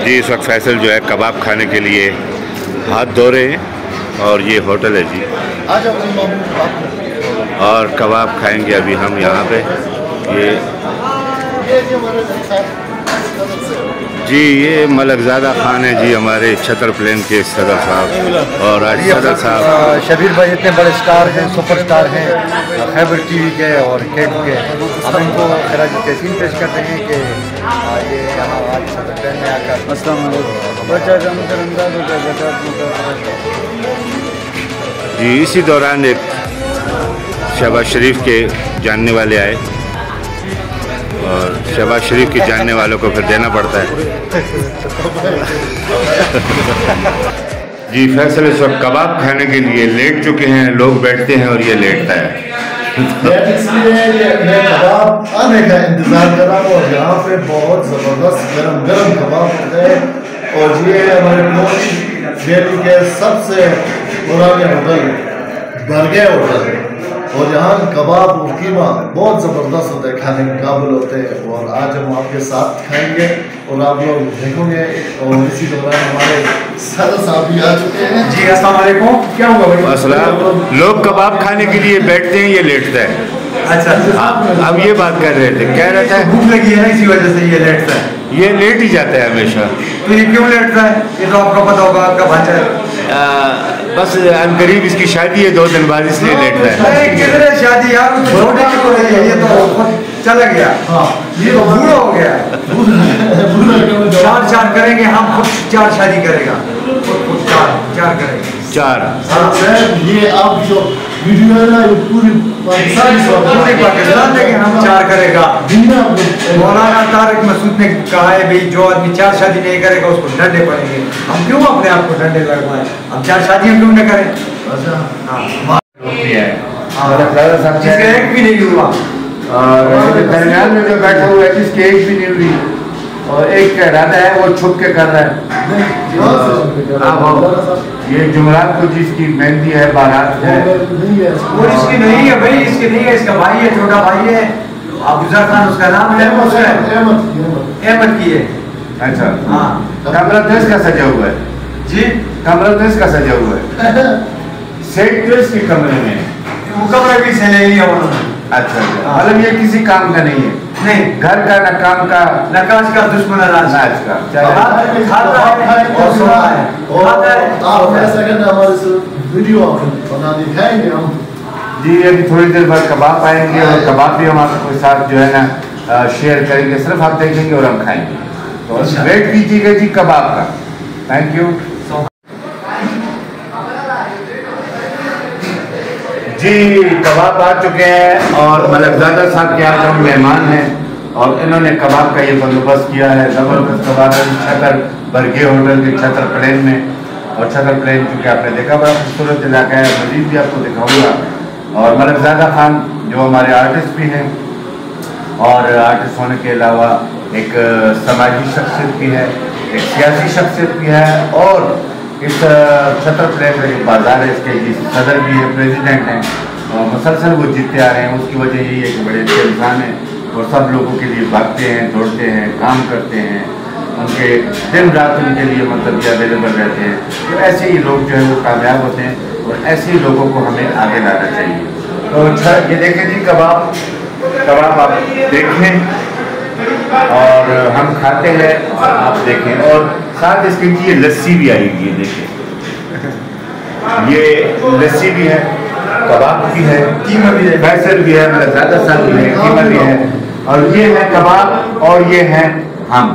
जी इस वक्त फैसल जो है कबाब खाने के लिए हाथ धो रहे हैं और ये होटल है जी, और कबाब खाएंगे अभी हम यहाँ पे। ये मलकज़ादा खान है जी, हमारे छतर प्लेन के सदर साहब। और आज सदर साहब शबीर भाई इतने बड़े स्टार हैं, सुपर स्टार हैं खैबर टीवी के और केट के। हम इनको खराज तहसीन पेश करते हैं कि ये यहाँ आज छतर प्लेन में आकर जी। इसी दौरान एक शहबाज शरीफ के जानने वाले आए और शहबाज शरीफ के जानने वालों को फिर देना पड़ता है जी। फैसल इस वक्त कबाब खाने के लिए लेट चुके हैं, लोग बैठते हैं और ये लेटता है। इसलिए मैं कबाब आने का इंतज़ार कर रहा हूँ और यहाँ पे बहुत ज़बरदस्त गरम गरम कबाब होते हैं। और ये हमारे दिल्ली के सबसे पुराने होटल बरगे होटल, और यहाँ कबाब और कीमा बहुत ज़बरदस्त होते हैं, खाने के काबिल होते हैं। और आज हम आपके साथ खाएंगे और आप लोग देखेंगे। और इसी दौरान हमारे सदर साहब भी आ चुके हैं जी। अस्सलाम वालेकुम। क्या हुआ भाई? अस्सलाम। लोग कबाब खाने के लिए बैठते हैं, ये लेटता है। अच्छा, अब ये बात कर रहे थे, कह रहा था भूख लगी है ना, इसी वजह से ये लेटता है। ये लेट ही जाता है हमेशा। तो ये क्यों लेटता है? ये तो आपको पता होगा, आपका भांजा है। बस अनकरीब इसकी शादी है 2 दिन बाद, इसलिए लेटता है। किधर है शादी यार? छोटे की तो नहीं है, ये तो चला गया। हाँ, ये तो बूढ़ा हो गया। 4 करेंगे हम, खुद 4 शादी करेगा, खुद 4 करेंगे। 4 ये आप जो वीडियो है ना, ये पूरी पाकिस्तान लेकिन हम 4 करेगा। मौलाना तारिक मसूद ने कहा है भाई जो आदमी 4 शादी नहीं करेगा उसको डंडे पड़ेंगे। हम क्यों अपने आप को डंडे लगवाएं? हम 4 शादियां क्यों न करें? जिसका एक भी नहीं हुआ और दरमियान में जो बैठा हुआ है जिसकी एक भी नहीं हुई, और एक का इरादा है वो छुप के कर रहा है। ये जुमरात को जिसकी मेहंदी है, बारात है, और इसकी नहीं है भाई, इसकी नहीं है, इसका भाई है, छोटा भाई है अफजल खान, उसका नाम है अहमद की है। अच्छा हाँ, कमरा 10 का सजा हुआ है जी, कमरा 10 का सजा हुआ है। सेट 10 के कमरे में वो कमरा भी से ले लिया उन्होंने। अच्छा, मतलब ये किसी काम का नहीं है, नहीं घर का न काम का, नकाश का, दुश्मन नाच का, वीडियो बना दिखाएंगे हम जी। अभी थोड़ी देर बाद कबाब आएंगे और कबाब भी हम आपके साथ जो है ना शेयर करेंगे, सिर्फ आप देखेंगे और हम खाएंगे। तो वेट कीजिएगा जी कबाब का। थैंक यू जी। कबाब आ चुके हैं और मलकज़ादा साहब के आज हम मेहमान हैं और इन्होंने कबाब का ये बंदोबस्त किया है। ज़बरदस्त कबाब है छतर बरगे होटल के छतर प्लेन में। और छतर प्लेन चूँकि आपने देखा बड़ा खूबसूरत इलाका है, मज़ीद भी आपको दिखाऊंगा। और मलकज़ादा खान जो हमारे आर्टिस्ट भी हैं और आर्टिस्ट होने के अलावा एक समाजी शख्सियत भी है, एक सियासी शख्सियत भी है, और इस छतर प्लेन का जो बाज़ार है इसके जी सदर भी है, प्रेसिडेंट हैं, और मुसलसल वो जीतते आ रहे हैं। उसकी वजह यही है कि बड़े अच्छे इंसान हैं और सब लोगों के लिए भागते हैं, दौड़ते हैं, काम करते हैं, उनके दिन रात उनके लिए मतलब ये अवेलेबल रहते हैं। तो ऐसे ही लोग जो है वो कामयाब होते हैं और ऐसे ही लोगों को हमें आगे लाना चाहिए। तो अच्छा ये देखें जी कबाब आप देखें और हम खाते हैं, आप देखें। और साथ इसके जी ये लस्सी भी आई हुई है, देखिए ये लस्सी भी है, कबाब भी है, कीमा भी है, फैसल भी है, मलकज़ादा साहब भी है, कीमा भी है, और ये है कबाब और ये है हम।